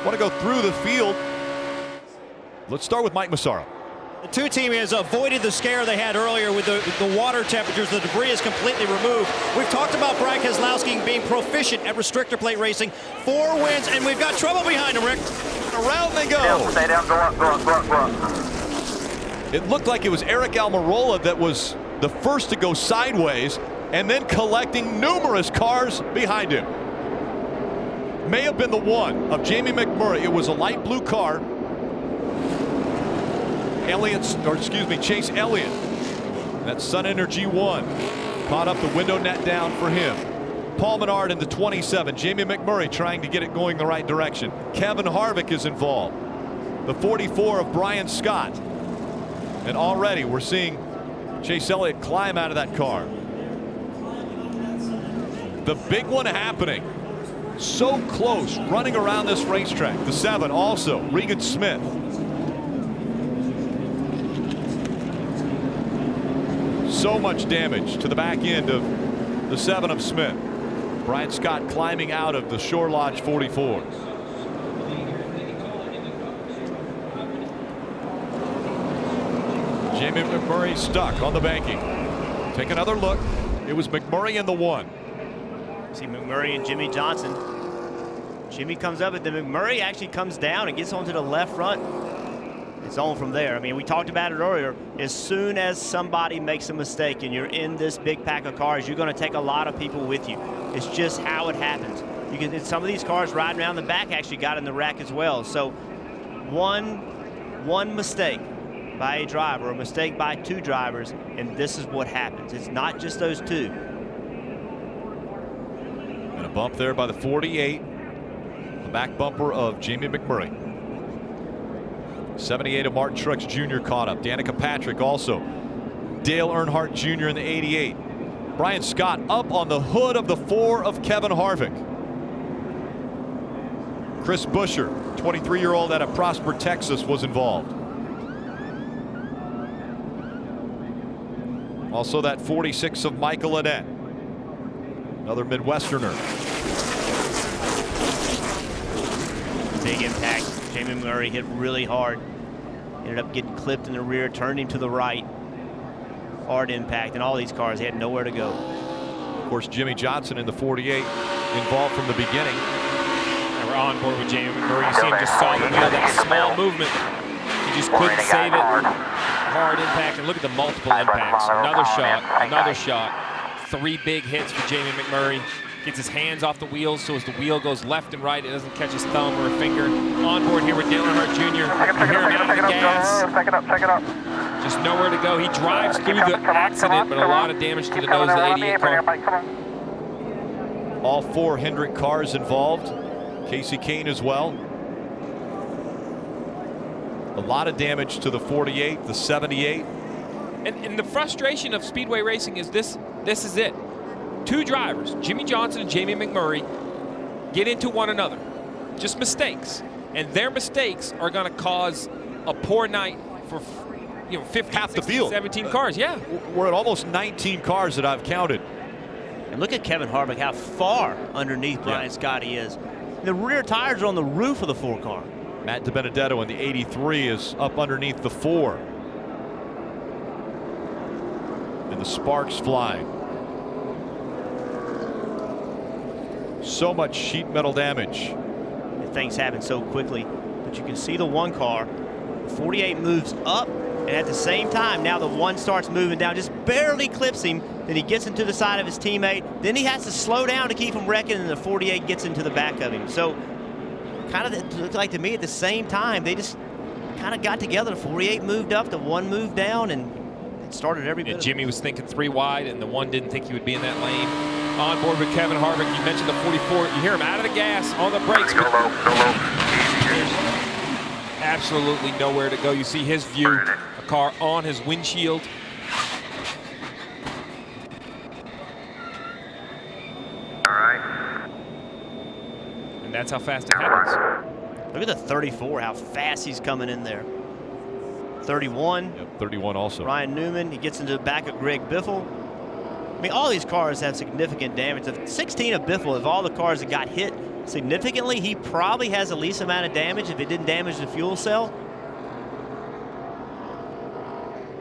want to go through the field. Let's start with Mike Massaro. The two team has avoided the scare they had earlier with the water temperatures. The debris is completely removed. We've talked about Brian Keselowski being proficient at restrictor plate racing. 4 wins, and we've got trouble behind him, Rick. Around they go. Yeah, stay down, go up, go up, go up, go up. It looked like it was Eric Almirola that was the first to go sideways and then collecting numerous cars behind him. May have been the one of Jamie McMurray. It was a light blue car. Chase Elliott. That Sun Energy 1 caught up the window net down for him. Paul Menard in the 27. Jamie McMurray trying to get it going the right direction. Kevin Harvick is involved. The 44 of Brian Scott. And already we're seeing Chase Elliott climb out of that car. The big one happening. So close, running around this racetrack. The 7 also, Regan Smith. So much damage to the back end of the 7 of Smith. Brian Scott climbing out of the Shore Lodge 44. Jamie McMurray stuck on the banking. Take another look. It was McMurray in the 1. See McMurray and Jimmy Johnson. Jimmy comes up, but then McMurray actually comes down and gets onto the left front. It's on from there. I mean, we talked about it earlier. As soon as somebody makes a mistake and you're in this big pack of cars, you're going to take a lot of people with you. It's just how it happens. You can, some of these cars riding around the back actually got in the wreck as well. So one mistake by a driver, a mistake by 2 drivers, and this is what happens. It's not just those 2. And a bump there by the 48. The back bumper of Jamie McMurray. 78 of Martin Truex Jr. caught up. Danica Patrick also. Dale Earnhardt Jr. in the 88. Brian Scott up on the hood of the 4 of Kevin Harvick. Chris Buescher, 23-year-old out of Prosper, Texas, was involved. Also that 46 of Michael Annett, another Midwesterner. Big impact. Jamie Murray hit really hard. Ended up getting clipped in the rear, turned him to the right. Hard impact, and all these cars had nowhere to go. Of course, Jimmy Johnson in the 48 involved from the beginning. And we're on board with Jamie McMurray. You see him just saw the wheel, that small movement. He just couldn't save it. Hard impact, and look at the multiple impacts. Another shot. 3 big hits for Jamie McMurray. Gets his hands off the wheels, so as the wheel goes left and right, it doesn't catch his thumb or a finger. On board here with Dale Earnhardt Jr. You hear him out of the gas. Check it up. Just nowhere to go. He drives through the accident, but a lot of damage to the nose of the 88 car. All 4 Hendrick cars involved. Casey Kane as well. A lot of damage to the 48, the 78. And the frustration of speedway racing is this is it. 2 drivers, Jimmy Johnson and Jamie McMurray, get into one another. Just mistakes. And their mistakes are going to cause a poor night for 15, half the 16, field. 17 cars. Yeah. We're at almost 19 cars that I've counted. And look at Kevin Harvick, how far underneath Brian Scott he is. The rear tires are on the roof of the 4 car. Matt DiBenedetto in the 83 is up underneath the 4. And the sparks flying. So much sheet metal damage. And things happen so quickly. But you can see the 1 car. The 48 moves up, and at the same time, now the 1 starts moving down, just barely clips him. Then he gets into the side of his teammate. Then he has to slow down to keep him wrecking, and the 48 gets into the back of him. So kind of it looked like to me at the same time, they just kind of got together. The 48 moved up, the 1 moved down, and it started every bit. And Jimmy was thinking 3 wide, and the 1 didn't think he would be in that lane. On board with Kevin Harvick. You mentioned the 44. You hear him out of the gas, on the brakes. Go low. There's absolutely nowhere to go. You see his view, a car on his windshield. All right. And that's how fast it happens. Look at the 34, how fast he's coming in there. 31. Yep, 31 also. Ryan Newman, he gets into the back of Greg Biffle. I mean, all these cars have significant damage. The 16 of Biffle, of all the cars that got hit, significantly, he probably has the least amount of damage if it didn't damage the fuel cell.